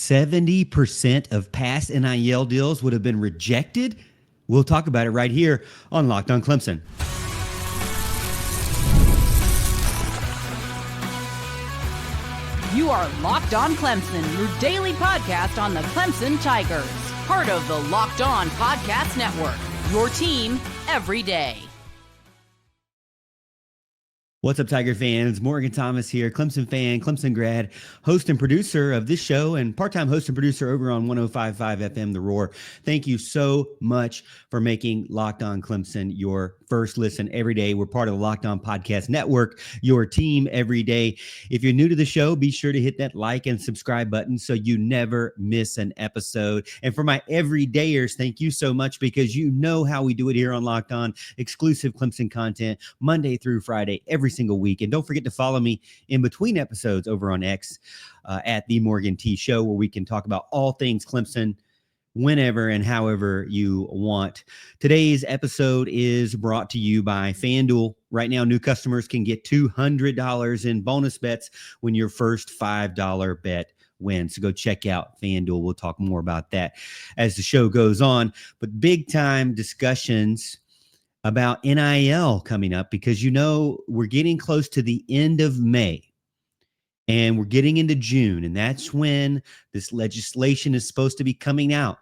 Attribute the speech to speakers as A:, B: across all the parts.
A: 70% of past NIL deals would have been rejected? We'll talk about it right here on Locked On Clemson.
B: You are Locked On Clemson, your daily podcast on the Clemson Tigers. Part of the Locked On Podcast Network, your team every day.
A: What's up, Tiger fans? Morgan Thomas here, Clemson fan, Clemson grad, host and producer of this show, and part-time host and producer over on 105.5 FM The Roar. Thank you so much for making Locked On Clemson your first listen every day. We're part of the Locked On Podcast Network, your team every day. If you're new to the show, be sure to hit that like and subscribe button so you never miss an episode. And for my everydayers, thank you so much, because you know how we do it here on Locked On. Exclusive Clemson content Monday through Friday, every single week. And don't forget to follow me in between episodes over on X at The Morgan T Show, where we can talk about all things Clemson whenever and however you want. Today's episode is brought to you by FanDuel. Right now, new customers can get $200 in bonus bets when your first $5 bet wins. So go check out FanDuel. We'll talk more about that as the show goes on. But big time discussions about NIL coming up, because you know we're getting close to the end of May and we're getting into June, and that's when this legislation is supposed to be coming out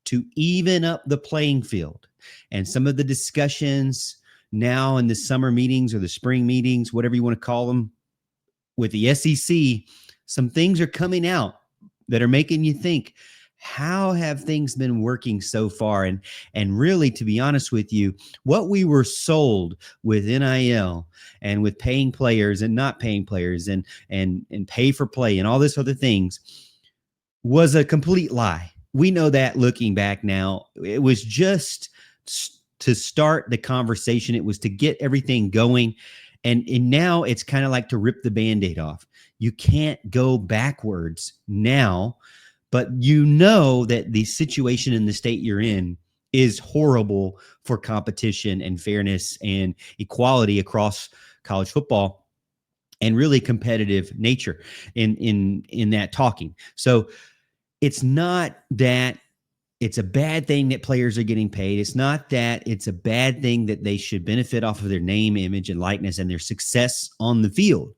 A: to even up the playing field. And some of the discussions now in the summer meetings or the spring meetings, whatever you want to call them, with the SEC, some things are coming out that are making you think, how have things been working so far? And really, to be honest with you, what we were sold with NIL and with paying players and not paying players and pay for play and all this other things was a complete lie. We know that looking back now. It was just to start the conversation. It was to get everything going. And now it's kind of like to rip the Band-Aid off. You can't go backwards now. But you know that the situation in the state you're in is horrible for competition and fairness and equality across college football, and really competitive nature in that talking. So it's not that it's a bad thing that players are getting paid. It's not that it's a bad thing that they should benefit off of their name, image, and likeness and their success on the field.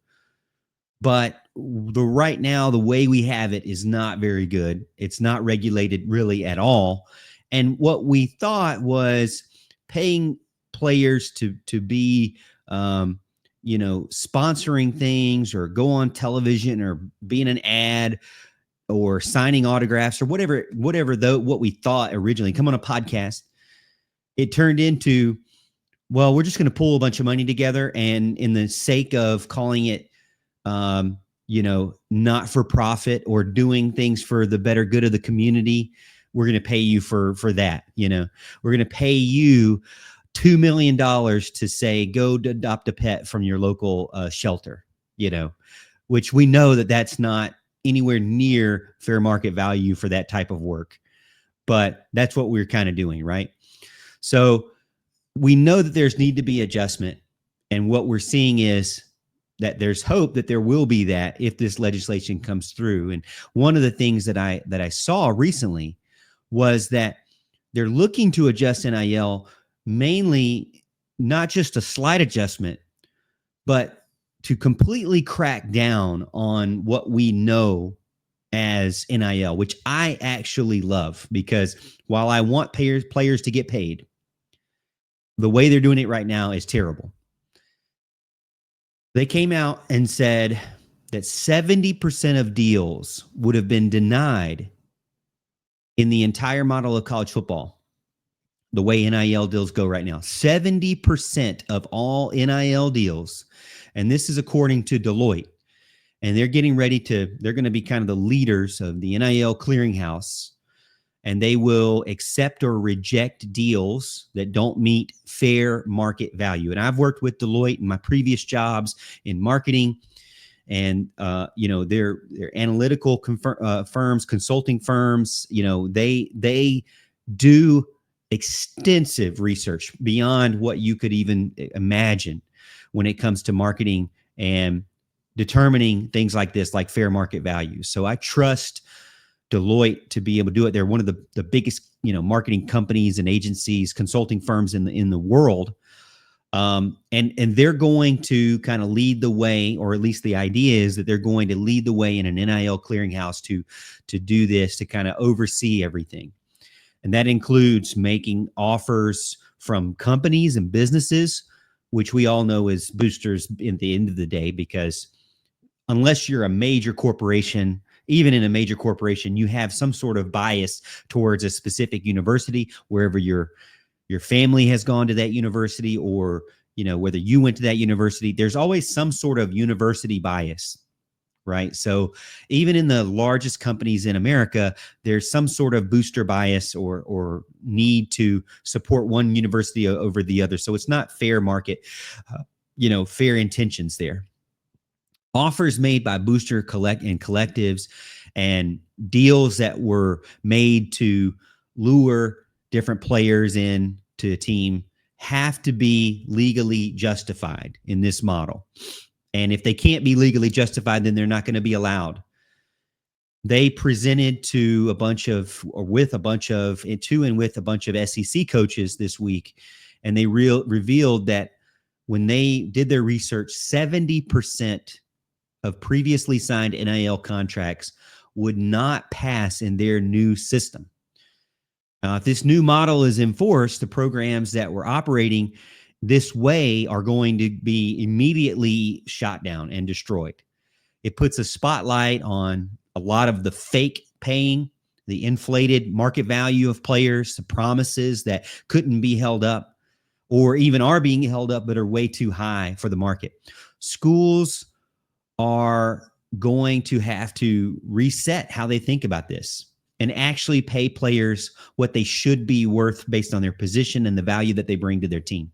A: But right now, the way we have it is not very good. It's not regulated really at all. And what we thought was paying players to be, sponsoring things or go on television or be in an ad or signing autographs or whatever what we thought originally, come on a podcast, it turned into, well, we're just going to pull a bunch of money together, and in the sake of calling it not for profit or doing things for the better good of the community, we're going to pay you for that. We're going to pay you $2 million to say, go adopt a pet from your local shelter, which we know that that's not anywhere near fair market value for that type of work. But that's what we're kind of doing, right? So we know that there's need to be adjustment. And what we're seeing is that there's hope that there will be that if this legislation comes through. And one of the things that I saw recently was that they're looking to adjust NIL, mainly not just a slight adjustment, but to completely crack down on what we know as NIL, which I actually love, because while I want players to get paid, the way they're doing it right now is terrible. They came out and said that 70% of deals would have been denied in the entire model of college football, the way NIL deals go right now. 70% of all NIL deals, and this is according to Deloitte, and they're going to be kind of the leaders of the NIL Clearinghouse, and they will accept or reject deals that don't meet fair market value. And I've worked with Deloitte in my previous jobs in marketing, and their analytical firms, consulting firms. They do extensive research beyond what you could even imagine when it comes to marketing and determining things like this, like fair market value. So I trust Deloitte to be able to do it. They're one of the biggest, marketing companies and agencies, consulting firms in the world. And they're going to kind of lead the way, or at least the idea is that they're going to lead the way in an NIL clearinghouse to do this, to kind of oversee everything. And that includes making offers from companies and businesses, which we all know is boosters at the end of the day, because unless you're a major corporation, even in a major corporation, you have some sort of bias towards a specific university, wherever your family has gone to that university, or, whether you went to that university. There's always some sort of university bias, right? So even in the largest companies in America, there's some sort of booster bias or need to support one university over the other. So it's not fair market, fair intentions there. Offers made by booster collectives and deals that were made to lure different players in to a team have to be legally justified in this model. And if they can't be legally justified, then they're not going to be allowed. They presented to with a bunch of SEC coaches this week, and they revealed that when they did their research, 70% of previously signed NIL contracts would not pass in their new system. Now, if this new model is enforced, the programs that were operating this way are going to be immediately shot down and destroyed. It puts a spotlight on a lot of the fake paying, the inflated market value of players, the promises that couldn't be held up, or even are being held up but are way too high for the market. Schools are going to have to reset how they think about this and actually pay players what they should be worth based on their position and the value that they bring to their team.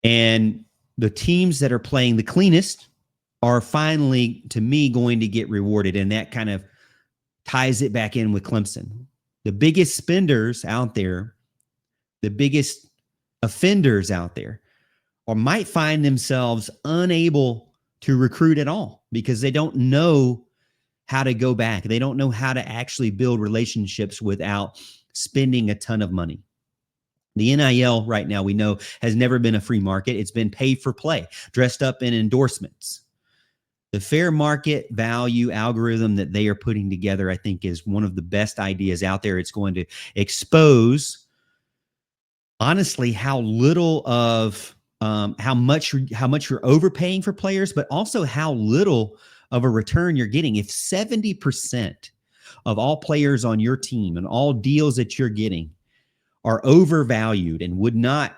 A: And the teams that are playing the cleanest are finally, to me, going to get rewarded. And that kind of ties it back in with Clemson. The biggest spenders out there, the biggest offenders out there, or might find themselves unable to recruit at all because they don't know how to go back. They don't know how to actually build relationships without spending a ton of money. The NIL right now, we know, has never been a free market. It's been pay for play, dressed up in endorsements. The fair market value algorithm that they are putting together, I think, is one of the best ideas out there. It's going to expose, honestly, how little of how much you're overpaying for players, but also how little of a return you're getting. If 70% of all players on your team and all deals that you're getting are overvalued and would not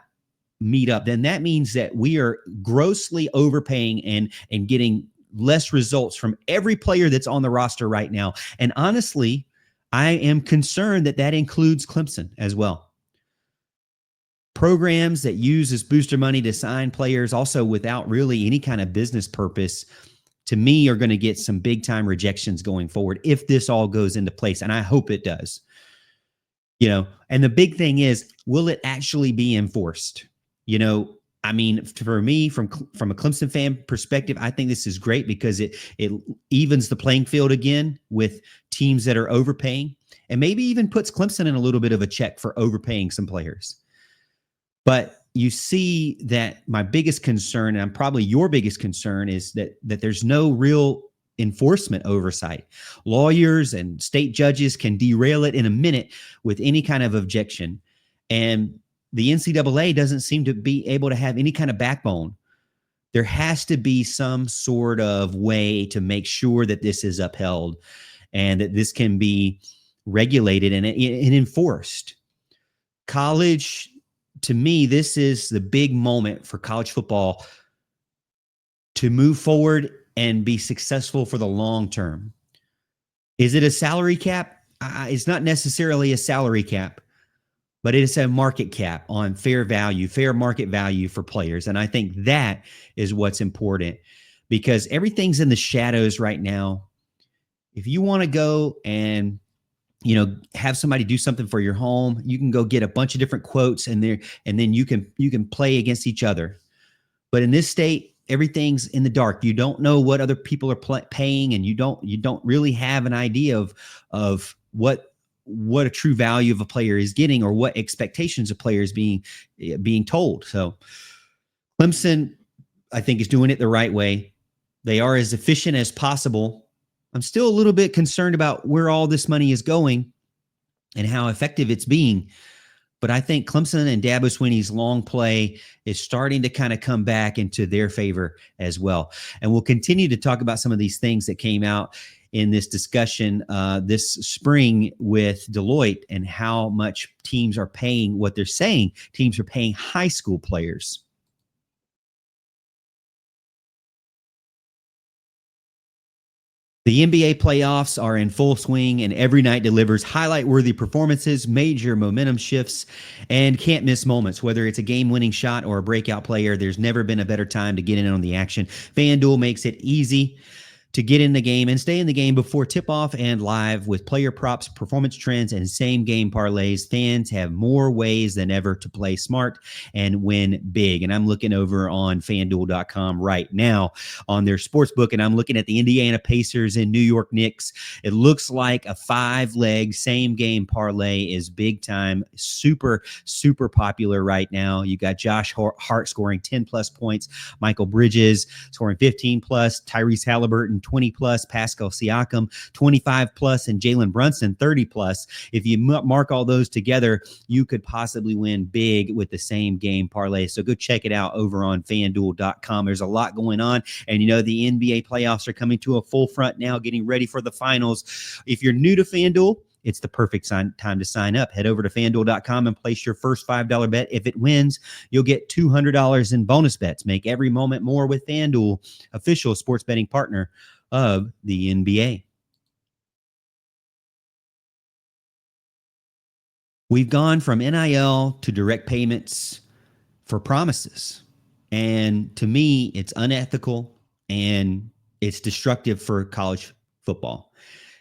A: meet up, then that means that we are grossly overpaying and getting less results from every player that's on the roster right now. And honestly, I am concerned that includes Clemson as well. Programs that use this booster money to sign players also without really any kind of business purpose, to me, are going to get some big time rejections going forward if this all goes into place. And I hope it does. And the big thing is, will it actually be enforced? I mean, for me, from a Clemson fan perspective, I think this is great because it evens the playing field again with teams that are overpaying, and maybe even puts Clemson in a little bit of a check for overpaying some players. But you see that my biggest concern, and probably your biggest concern, is that there's no real enforcement oversight. Lawyers and state judges can derail it in a minute with any kind of objection. And the NCAA doesn't seem to be able to have any kind of backbone. There has to be some sort of way to make sure that this is upheld and that this can be regulated and enforced. College, to me, this is the big moment for college football to move forward and be successful for the long term. Is it a salary cap? It's not necessarily a salary cap, but it is a market cap on fair market value for players. And I think that is what's important, because everything's in the shadows right now. If you want to go and have somebody do something for your home, you can go get a bunch of different quotes and then you can play against each other. But in this state, everything's in the dark. You don't know what other people are paying, and you don't really have an idea of what a true value of a player is getting, or what expectations of players being told. So Clemson, I think, is doing it the right way. They are as efficient as possible. I'm still a little bit concerned about where all this money is going and how effective it's being. But I think Clemson and Dabo Swinney's long play is starting to kind of come back into their favor as well. And we'll continue to talk about some of these things that came out in this discussion this spring with Deloitte, and how much teams are paying what they're saying. Teams are paying high school players. The NBA playoffs are in full swing, and every night delivers highlight-worthy performances, major momentum shifts, and can't-miss moments. Whether it's a game-winning shot or a breakout player, there's never been a better time to get in on the action. FanDuel makes it easy to get in the game and stay in the game before tip-off and live. With player props, performance trends, and same-game parlays, fans have more ways than ever to play smart and win big. And I'm looking over on FanDuel.com right now on their sportsbook, and I'm looking at the Indiana Pacers and New York Knicks. It looks like a 5-leg same-game parlay is big time, super, super popular right now. You got Josh Hart scoring 10-plus points, Michael Bridges scoring 15-plus, Tyrese Halliburton 20-plus, Pascal Siakam 25-plus, and Jalen Brunson 30-plus. If you mark all those together, you could possibly win big with the same game parlay. So go check it out over on FanDuel.com. There's a lot going on, and the NBA playoffs are coming to a full front now, getting ready for the finals. If you're new to FanDuel, it's the perfect time to sign up. Head over to FanDuel.com and place your first $5 bet. If it wins, you'll get $200 in bonus bets. Make every moment more with FanDuel, official sports betting partner of the NBA. We've gone from NIL to direct payments for promises. And to me, it's unethical and it's destructive for college football.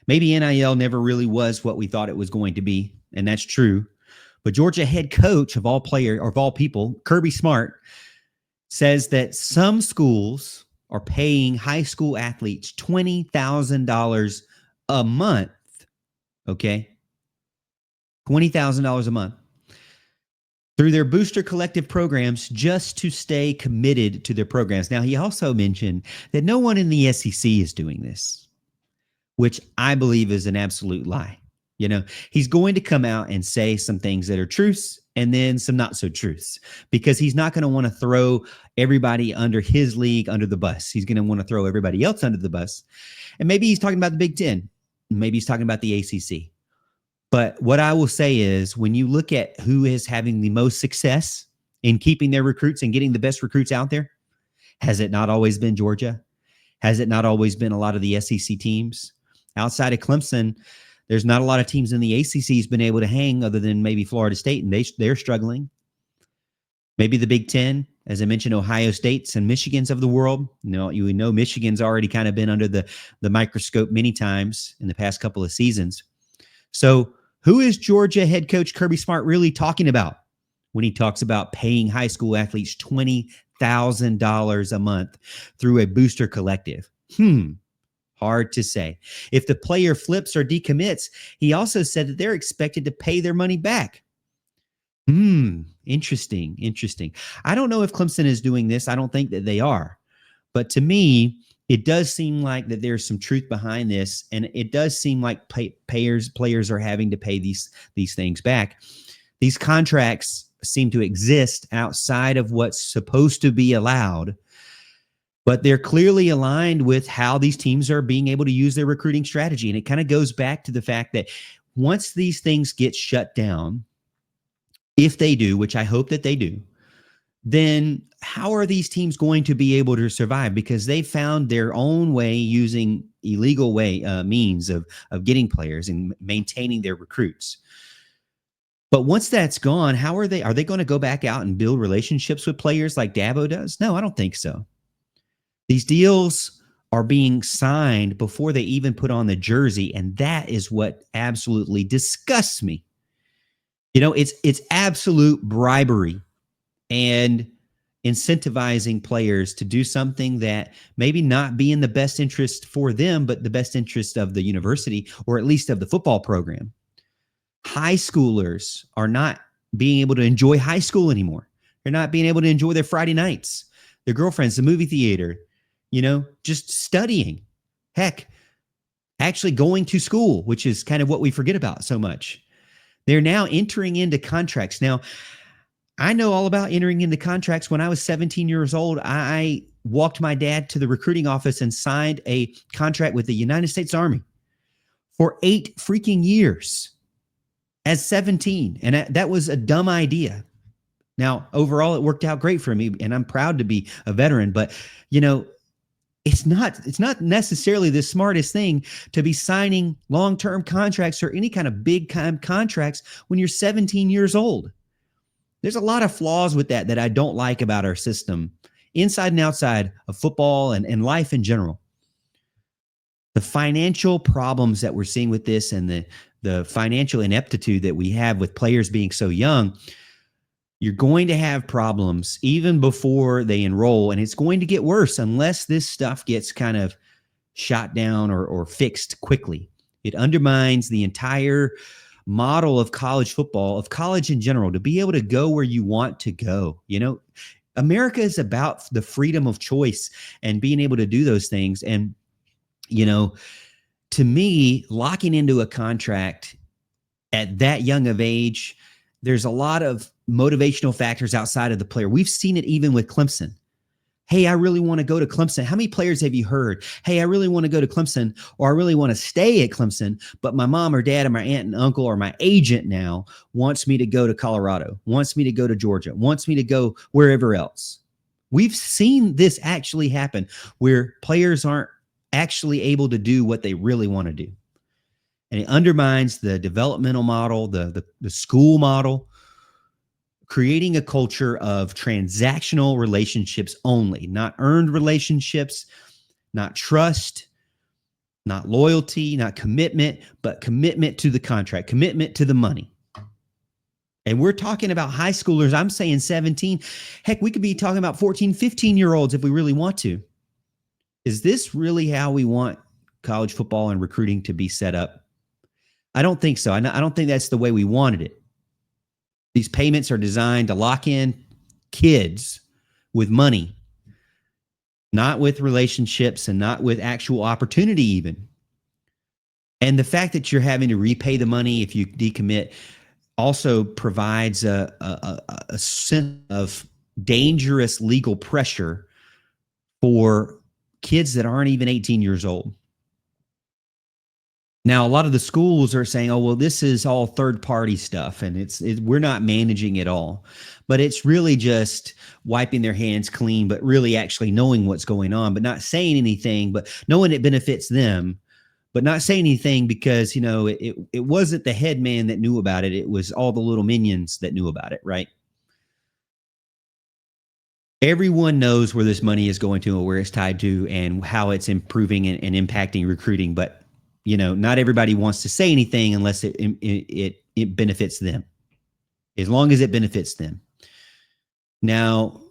A: Maybe NIL never really was what we thought it was going to be, and that's true. But Georgia head coach of all people, Kirby Smart, says that some schools are paying high school athletes $20,000 a month. Okay? $20,000 a month through their booster collective programs just to stay committed to their programs. Now, he also mentioned that no one in the SEC is doing this, which I believe is an absolute lie. He's going to come out and say some things that are truths and then some not so truths, because he's not going to want to throw everybody under his league under the bus. He's going to want to throw everybody else under the bus. And maybe he's talking about the Big Ten. Maybe he's talking about the ACC. But what I will say is, when you look at who is having the most success in keeping their recruits and getting the best recruits out there, has it not always been Georgia? Has it not always been a lot of the SEC teams? Outside of Clemson, there's not a lot of teams in the ACC has been able to hang, other than maybe Florida State, and they're struggling. Maybe the Big Ten, as I mentioned, Ohio State's and Michigan's of the world. Michigan's already kind of been under the microscope many times in the past couple of seasons. So who is Georgia head coach Kirby Smart really talking about when he talks about paying high school athletes $20,000 a month through a booster collective? Hard to say. If the player flips or decommits, he also said that they're expected to pay their money back. Interesting. I don't know if Clemson is doing this. I don't think that they are. But to me, it does seem like that there's some truth behind this, and it does seem like players are having to pay these things back. These contracts seem to exist outside of what's supposed to be allowed, but they're clearly aligned with how these teams are being able to use their recruiting strategy. And it kind of goes back to the fact that once these things get shut down, if they do, which I hope that they do, then how are these teams going to be able to survive? Because they found their own way using illegal means of getting players and maintaining their recruits. But once that's gone, are they going to go back out and build relationships with players like Dabo does? No, I don't think so. These deals are being signed before they even put on the jersey, and that is what absolutely disgusts me. It's absolute bribery. And incentivizing players to do something that maybe not be in the best interest for them, but the best interest of the university, or at least of the football program. High schoolers are not being able to enjoy high school anymore. They're not being able to enjoy their Friday nights, their girlfriends, the movie theater, just studying. Heck, actually going to school, which is kind of what we forget about so much. They're now entering into contracts. Now, I know all about entering into contracts. When I was 17 years old, I walked my dad to the recruiting office and signed a contract with the United States Army for 8 freaking years as 17. And that was a dumb idea. Now, overall, it worked out great for me, and I'm proud to be a veteran. But, it's not necessarily the smartest thing to be signing long-term contracts or any kind of big time contracts when you're 17 years old. There's a lot of flaws with that I don't like about our system, inside and outside of football and life in general. The financial problems that we're seeing with this, and the financial ineptitude that we have with players being so young, you're going to have problems even before they enroll, and it's going to get worse unless this stuff gets kind of shot down or fixed quickly. It undermines the entire model of college football, of college in general, to be able to go where you want to go. America is about the freedom of choice and being able to do those things. And, to me, locking into a contract at that young of age, there's a lot of motivational factors outside of the player. We've seen it even with Clemson. Hey, I really want to go to Clemson. How many players have you heard? Hey, I really want to go to Clemson, or I really want to stay at Clemson, but my mom or dad or my aunt and uncle or my agent now wants me to go to Colorado, wants me to go to Georgia, wants me to go wherever else. We've seen this actually happen where players aren't actually able to do what they really want to do. And it undermines the developmental model, the school model, creating a culture of transactional relationships only, not earned relationships, not trust, not loyalty, not commitment, but commitment to the contract, commitment to the money. And we're talking about high schoolers. I'm saying 17. Heck, we could be talking about 14, 15-year-olds if we really want to. Is this really how we want college football and recruiting to be set up? I don't think so. I don't think that's the way we wanted it. These payments are designed to lock in kids with money, not with relationships and not with actual opportunity even. And the fact that you're having to repay the money if you decommit also provides a sense of dangerous legal pressure for kids that aren't even 18 years old. Now, a lot of the schools are saying, oh, well, this is all third-party stuff, and we're not managing it all. But it's really just wiping their hands clean, but really actually knowing what's going on, but not saying anything, but knowing it benefits them, but not saying anything because, it wasn't the head man that knew about it. It was all the little minions that knew about it, right? Everyone knows where this money is going to and where it's tied to and how it's improving and impacting recruiting, but not everybody wants to say anything unless it benefits them, as long as it benefits them. Now,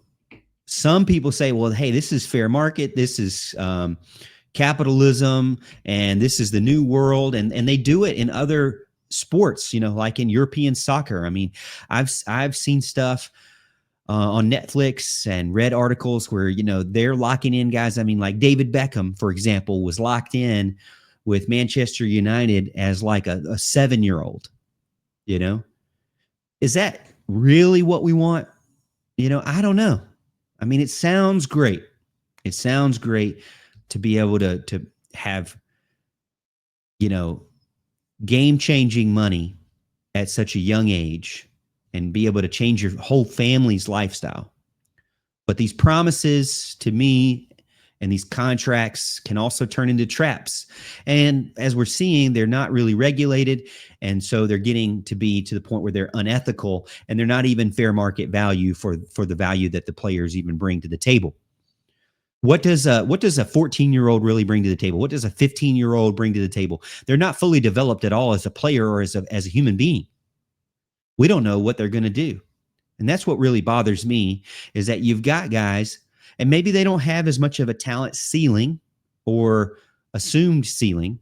A: some people say, well, hey, this is fair market. This is capitalism, and this is the new world. And they do it in other sports, like in European soccer. I mean, I've seen stuff on Netflix and read articles where, they're locking in guys. I mean, like David Beckham, for example, was locked in with Manchester United as like a 7-year-old, Is that really what we want? I don't know. I mean, it sounds great. It sounds great to be able to have, game-changing money at such a young age and be able to change your whole family's lifestyle. But these promises to me and these contracts can also turn into traps. And as we're seeing, they're not really regulated. And so they're getting to be to the point where they're unethical and they're not even fair market value for the value that the players even bring to the table. What does a 14-year-old really bring to the table? What does a 15-year-old bring to the table? They're not fully developed at all as a player or as a human being. We don't know what they're going to do. And that's what really bothers me, is that you've got guys, and maybe they don't have as much of a talent ceiling or assumed ceiling,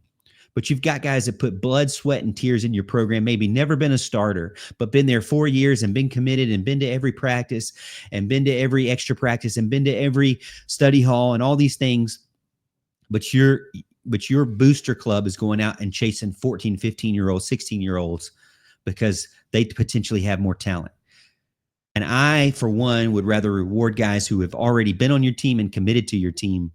A: but you've got guys that put blood, sweat, and tears in your program, maybe never been a starter, but been there 4 years and been committed and been to every practice and been to every extra practice and been to every study hall and all these things. But your booster club is going out and chasing 14, 15-year-olds, 16-year-olds because they potentially have more talent. And I, for one, would rather reward guys who have already been on your team and committed to your team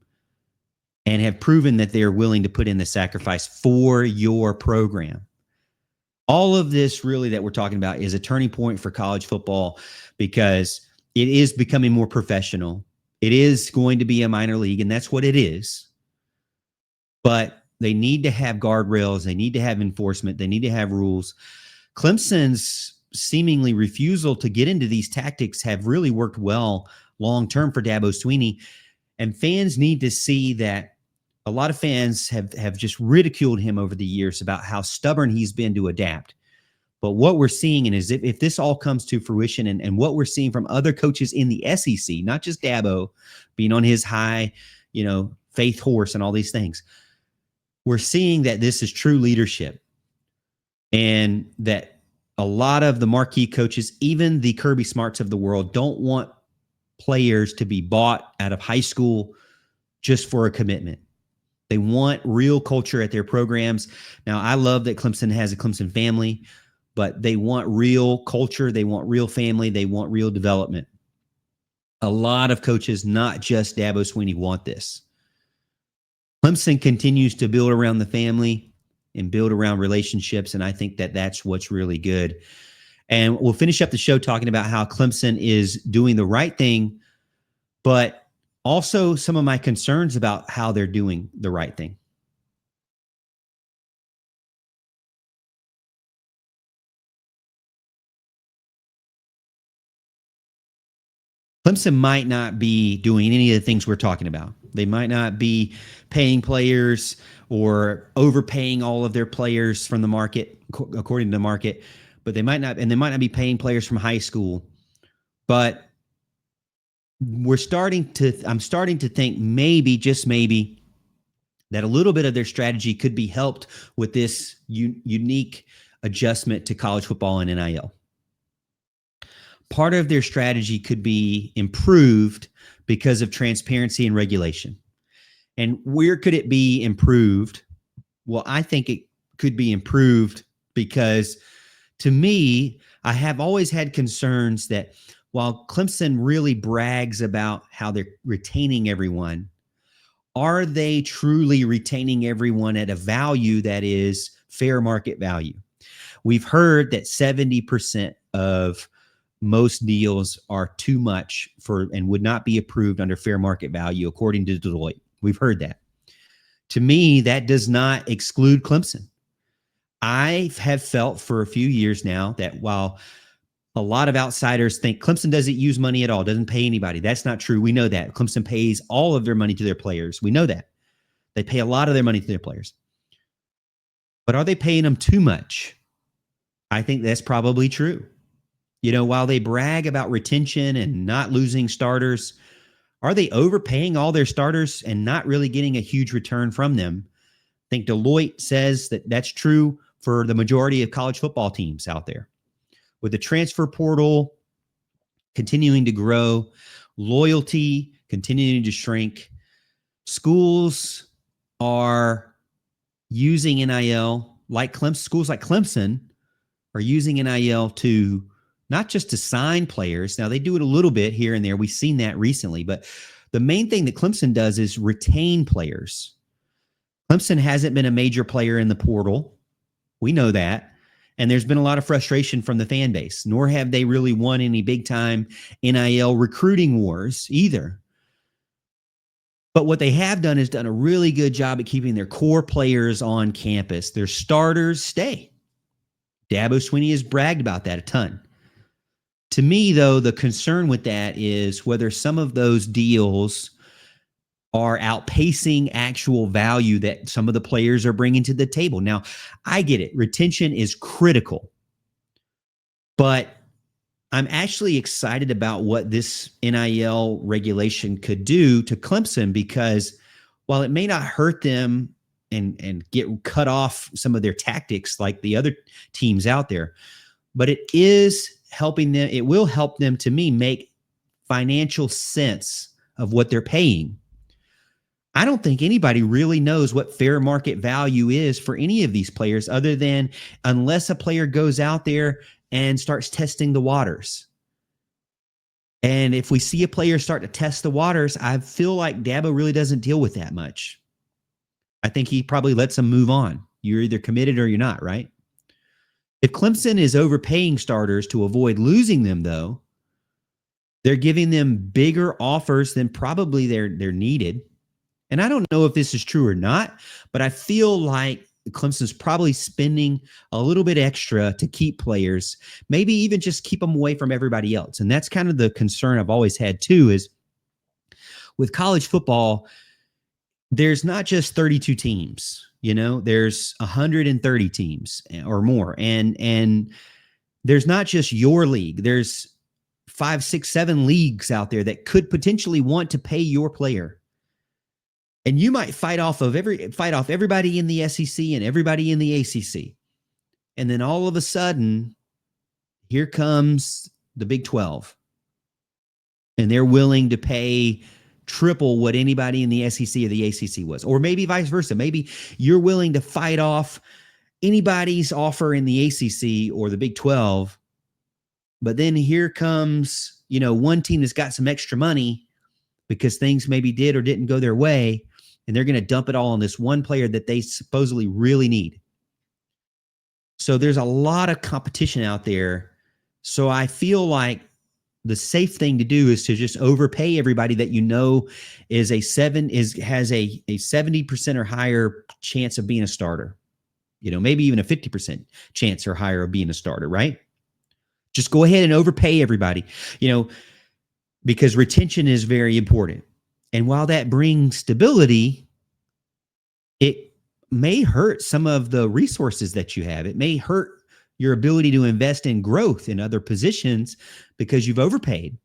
A: and have proven that they're willing to put in the sacrifice for your program. All of this really that we're talking about is a turning point for college football because it is becoming more professional. It is going to be a minor league, and that's what it is. But they need to have guardrails. They need to have enforcement. They need to have rules. Clemson's seemingly refusal to get into these tactics have really worked well long-term for Dabo Swinney. And fans need to see that a lot of fans have just ridiculed him over the years about how stubborn he's been to adapt. But what we're seeing, and is if this all comes to fruition, and what we're seeing from other coaches in the SEC, not just Dabo being on his high, faith horse and all these things, we're seeing that this is true leadership, and that a lot of the marquee coaches, even the Kirby Smarts of the world, don't want players to be bought out of high school just for a commitment. They want real culture at their programs. Now, I love that Clemson has a Clemson family, but they want real culture. They want real family. They want real development. A lot of coaches, not just Dabo Swinney, want this. Clemson continues to build around the family and build around relationships, and I think that that's what's really good. And we'll finish up the show talking about how Clemson is doing the right thing, but also some of my concerns about how they're doing the right thing. Clemson might not be doing any of the things we're talking about. They might not be paying players or overpaying all of their players from the market, according to the market, but they might not be paying players from high school. But I'm starting to think maybe, just maybe, that a little bit of their strategy could be helped with this unique adjustment to college football and NIL. Part of their strategy could be improved because of transparency and regulation. And where could it be improved? Well, I think it could be improved because, to me, I have always had concerns that while Clemson really brags about how they're retaining everyone, are they truly retaining everyone at a value that is fair market value? We've heard that 70% of most deals are too much for and would not be approved under fair market value, according to Deloitte. We've heard that. To me, that does not exclude Clemson. I have felt for a few years now that while a lot of outsiders think Clemson doesn't use money at all, doesn't pay anybody, that's not true. We know that. Clemson pays all of their money to their players. We know that. They pay a lot of their money to their players. But are they paying them too much? I think that's probably true. While they brag about retention and not losing starters, are they overpaying all their starters and not really getting a huge return from them? I think Deloitte says that that's true for the majority of college football teams out there. With the transfer portal continuing to grow, loyalty continuing to shrink, schools are using NIL, schools like Clemson are using NIL to not just to sign players. Now, they do it a little bit here and there. We've seen that recently, but the main thing that Clemson does is retain players. Clemson hasn't been a major player in the portal. We know that. And there's been a lot of frustration from the fan base, nor have they really won any big-time NIL recruiting wars either. But what they have done is done a really good job at keeping their core players on campus. Their starters stay. Dabo Swinney has bragged about that a ton. To me, though, the concern with that is whether some of those deals are outpacing actual value that some of the players are bringing to the table. Now, I get it. Retention is critical. But I'm actually excited about what this NIL regulation could do to Clemson, because while it may not hurt them and get cut off some of their tactics like the other teams out there, but it is helping them. It will help them, to me, make financial sense of what they're paying. I don't think anybody really knows what fair market value is for any of these players, other than unless a player goes out there and starts testing the waters. And if we see a player start to test the waters, I feel like Dabo really doesn't deal with that much. I think he probably lets them move on. You're either committed or you're not, right? If Clemson is overpaying starters to avoid losing them, though, they're giving them bigger offers than probably they're needed. And I don't know if this is true or not, but I feel like Clemson's probably spending a little bit extra to keep players, maybe even just keep them away from everybody else. And that's kind of the concern I've always had too, is with college football, there's not just 32 teams, there's 130 teams or more. And there's not just your league. There's 5, 6, 7 leagues out there that could potentially want to pay your player. And you might fight off everybody in the SEC and everybody in the ACC. And then all of a sudden, here comes the Big 12. And they're willing to pay triple what anybody in the SEC or the ACC was. Or maybe vice versa. Maybe you're willing to fight off anybody's offer in the ACC or the Big 12. But then here comes, one team that's got some extra money because things maybe did or didn't go their way. And they're going to dump it all on this one player that they supposedly really need. So there's a lot of competition out there. So I feel like the safe thing to do is to just overpay everybody that has a 70% or higher chance of being a starter. Maybe even a 50% chance or higher of being a starter, right? Just go ahead and overpay everybody, because retention is very important. And while that brings stability, it may hurt some of the resources that you have. It may hurt your ability to invest in growth in other positions because you've overpaid.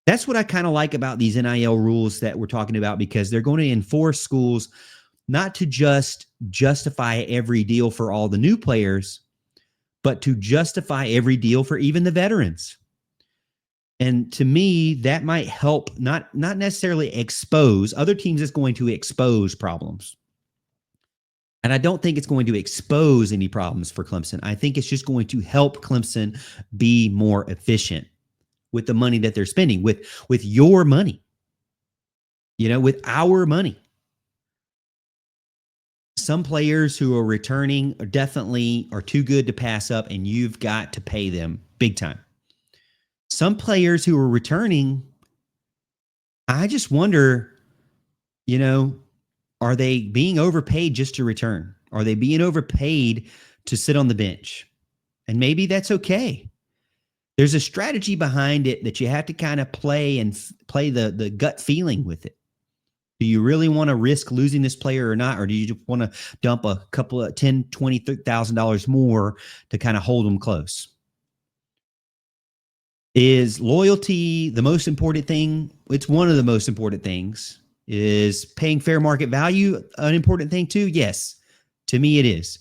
A: That's what I kind of like about these NIL rules that we're talking about, because they're going to enforce schools not to just justify every deal for all the new players, but to justify every deal for even the veterans. And to me, that might help not necessarily expose other teams. It's going to expose problems. And I don't think it's going to expose any problems for Clemson. I think it's just going to help Clemson be more efficient with the money that they're spending, with your money, with our money. Some players who are returning are too good to pass up, and you've got to pay them big time. Some players who are returning, I just wonder, are they being overpaid just to return? Are they being overpaid to sit on the bench? And maybe that's okay. There's a strategy behind it that you have to kind of play the gut feeling with it. Do you really want to risk losing this player or not? Or do you just want to dump a couple of $10,000, $20,000, $30,000 more to kind of hold them close? Is loyalty the most important thing? It's one of the most important things. Is paying fair market value an important thing too? Yes, to me it is.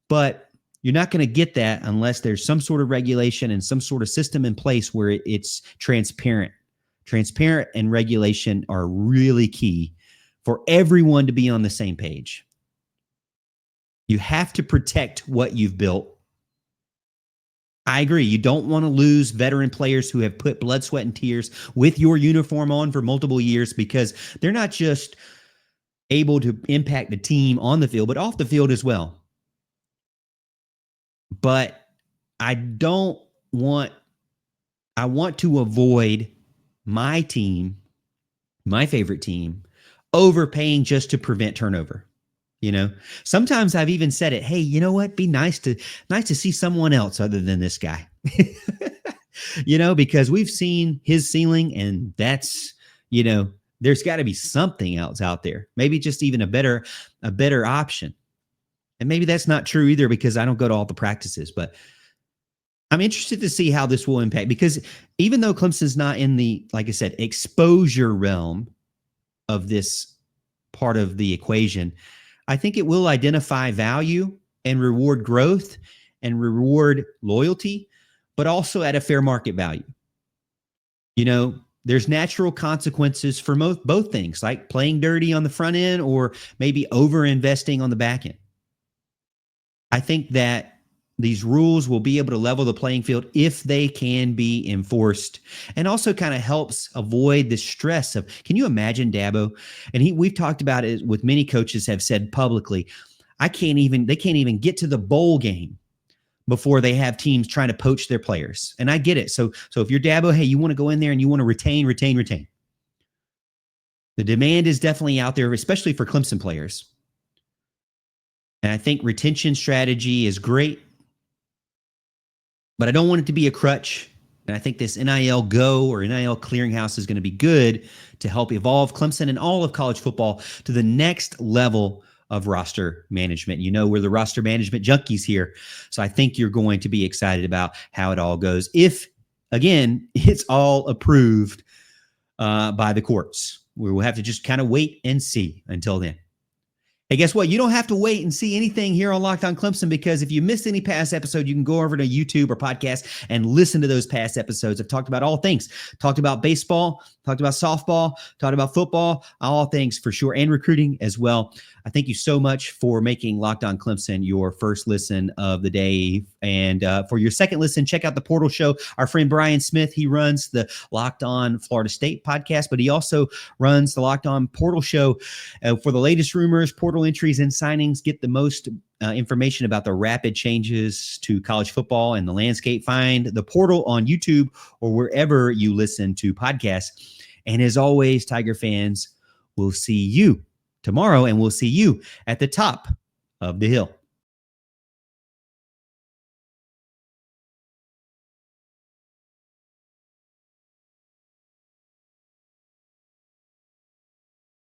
A: But you're not going to get that unless there's some sort of regulation and some sort of system in place where it's transparent. Transparent and regulation are really key for everyone to be on the same page. You have to protect what you've built. I agree. You don't want to lose veteran players who have put blood, sweat, and tears with your uniform on for multiple years, because they're not just able to impact the team on the field, but off the field as well. But I want to avoid my team, my favorite team, overpaying just to prevent turnover. Sometimes I've even said it, hey, you know what? Be nice to see someone else other than this guy, because we've seen his ceiling, and that's, there's got to be something else out there. Maybe just even a better option. And maybe that's not true either, because I don't go to all the practices, but I'm interested to see how this will impact, because even though Clemson's not in the, like I said, exposure realm of this part of the equation, I think it will identify value and reward growth and reward loyalty, but also at a fair market value. There's natural consequences for both things, like playing dirty on the front end or maybe over investing on the back end. I think that these rules will be able to level the playing field if they can be enforced, and also kind of helps avoid the stress of, can you imagine Dabo? And we've talked about it with many coaches have said publicly, they can't even get to the bowl game before they have teams trying to poach their players. And I get it. So if you're Dabo, hey, you want to go in there and you want to retain. The demand is definitely out there, especially for Clemson players. And I think retention strategy is great, but I don't want it to be a crutch. And I think this NIL Go or NIL Clearinghouse is going to be good to help evolve Clemson and all of college football to the next level of roster management. We're the roster management junkies here. So I think you're going to be excited about how it all goes. If, again, it's all approved by the courts. We will have to just kind of wait and see until then. Hey, guess what? You don't have to wait and see anything here on Locked On Clemson, because if you missed any past episode, you can go over to YouTube or podcast and listen to those past episodes. I've talked about all things. Talked about baseball, talked about softball, talked about football, all things for sure, and recruiting as well. I thank you so much for making Locked On Clemson your first listen of the day. And for your second listen, check out the Portal Show. Our friend Brian Smith, he runs the Locked On Florida State podcast, but he also runs the Locked On Portal Show for the latest rumors, portal entries, and signings. Get the most information about the rapid changes to college football and the landscape. Find the Portal on YouTube or wherever you listen to podcasts. And as always, Tiger fans, we'll see you tomorrow, and we'll see you at the top of the hill.